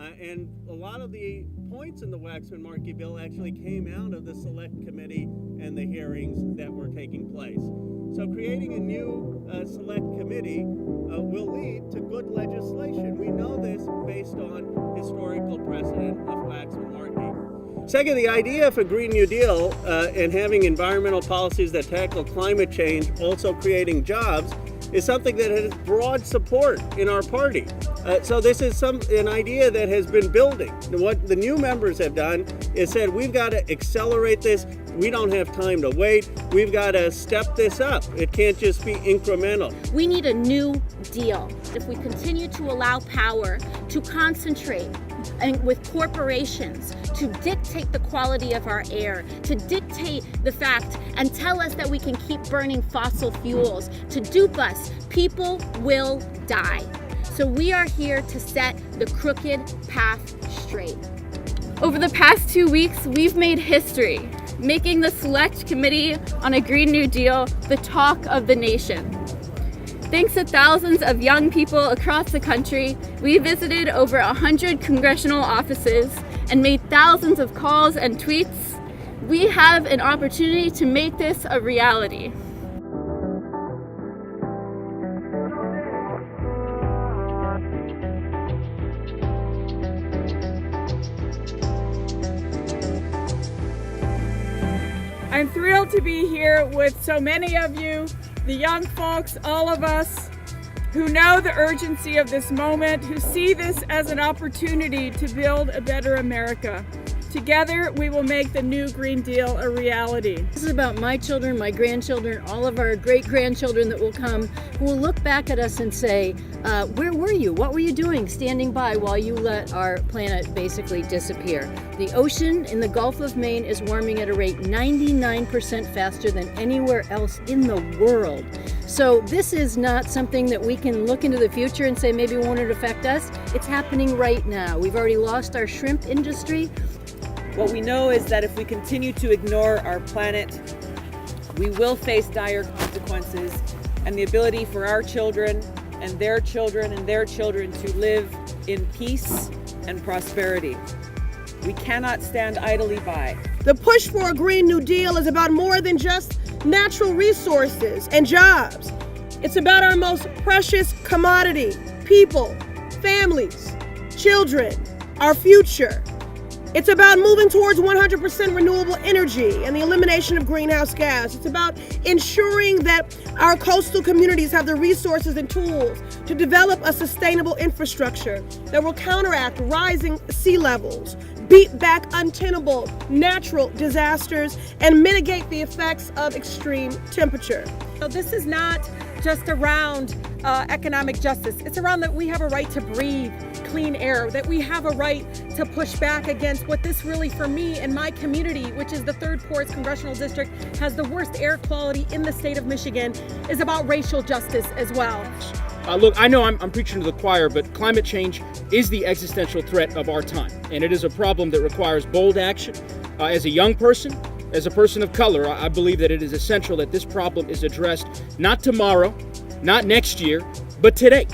And a lot of the points in the Waxman-Markey bill actually came out of the select committee and the hearings that were taking place. So creating a new select committee will lead to good legislation. We know this based on historical precedent of Waxman-Markey. Second, the idea of a Green New Deal and having environmental policies that tackle climate change, also creating jobs, is something that has broad support in our party. So this is an idea that has been building. What the new members have done is said, we've got to accelerate this. We don't have time to wait. We've got to step this up. It can't just be incremental. We need a new deal. If we continue to allow power to concentrate and with corporations to dictate the quality of our air, to dictate the fact and tell us that we can keep burning fossil fuels, to dupe us, people will die. So we are here to set the crooked path straight. Over the past 2 weeks, we've made history, making the Select Committee on a Green New Deal the talk of the nation. Thanks to thousands of young people across the country, we visited over 100 congressional offices and made thousands of calls and tweets. We have an opportunity to make this a reality. I'm thrilled to be here with so many of you, the young folks, all of us, who know the urgency of this moment, who see this as an opportunity to build a better America. Together, we will make the new Green Deal a reality. This is about my children, my grandchildren, all of our great-grandchildren that will come, who will look back at us and say, where were you? What were you doing standing by while you let our planet basically disappear? The ocean in the Gulf of Maine is warming at a rate 99% faster than anywhere else in the world. So this is not something that we can look into the future and say, maybe won't it affect us? It's happening right now. We've already lost our shrimp industry. What we know is that if we continue to ignore our planet, we will face dire consequences, and the ability for our children and their children and their children to live in peace and prosperity. We cannot stand idly by. The push for a Green New Deal is about more than just natural resources and jobs. It's about our most precious commodity, people, families, children, our future. It's about moving towards 100% renewable energy and the elimination of greenhouse gas. It's about ensuring that our coastal communities have the resources and tools to develop a sustainable infrastructure that will counteract rising sea levels, beat back untenable natural disasters, and mitigate the effects of extreme temperature. So this is not just around economic justice. It's around that we have a right to breathe clean air, that we have a right to push back against what this really, for me and my community, which is the third poorest congressional district, has the worst air quality in the state of Michigan, is about racial justice as well. Look, I know I'm preaching to the choir, but climate change is the existential threat of our time, and it is a problem that requires bold action. As a young person, as a person of color, I believe that it is essential that this problem is addressed not tomorrow, not next year, but today.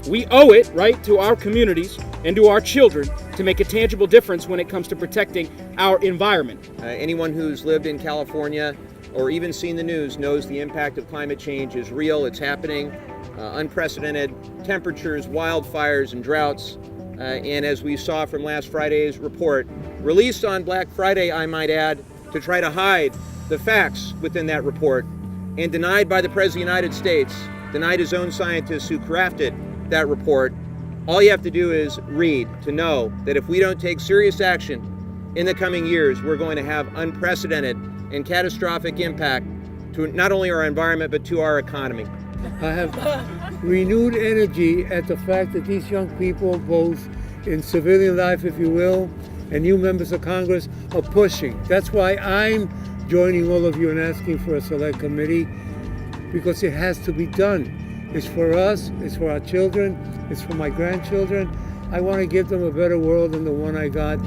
We owe it, right, to our communities and to our children to make a tangible difference when it comes to protecting our environment. Anyone who's lived in California or even seen the news knows the impact of climate change is real. It's happening. Unprecedented temperatures, wildfires, and droughts. And as we saw from last Friday's report, released on Black Friday, I might add, to try to hide the facts within that report, and denied by the President of the United States, denied his own scientists who crafted that report. All you have to do is read to know that if we don't take serious action in the coming years, we're going to have unprecedented and catastrophic impact to not only our environment, but to our economy. I have renewed energy at the fact that these young people, both in civilian life, if you will, and new members of Congress, are pushing. That's why I'm joining all of you in asking for a select committee, because it has to be done. It's for us, it's for our children, it's for my grandchildren. I want to give them a better world than the one I got.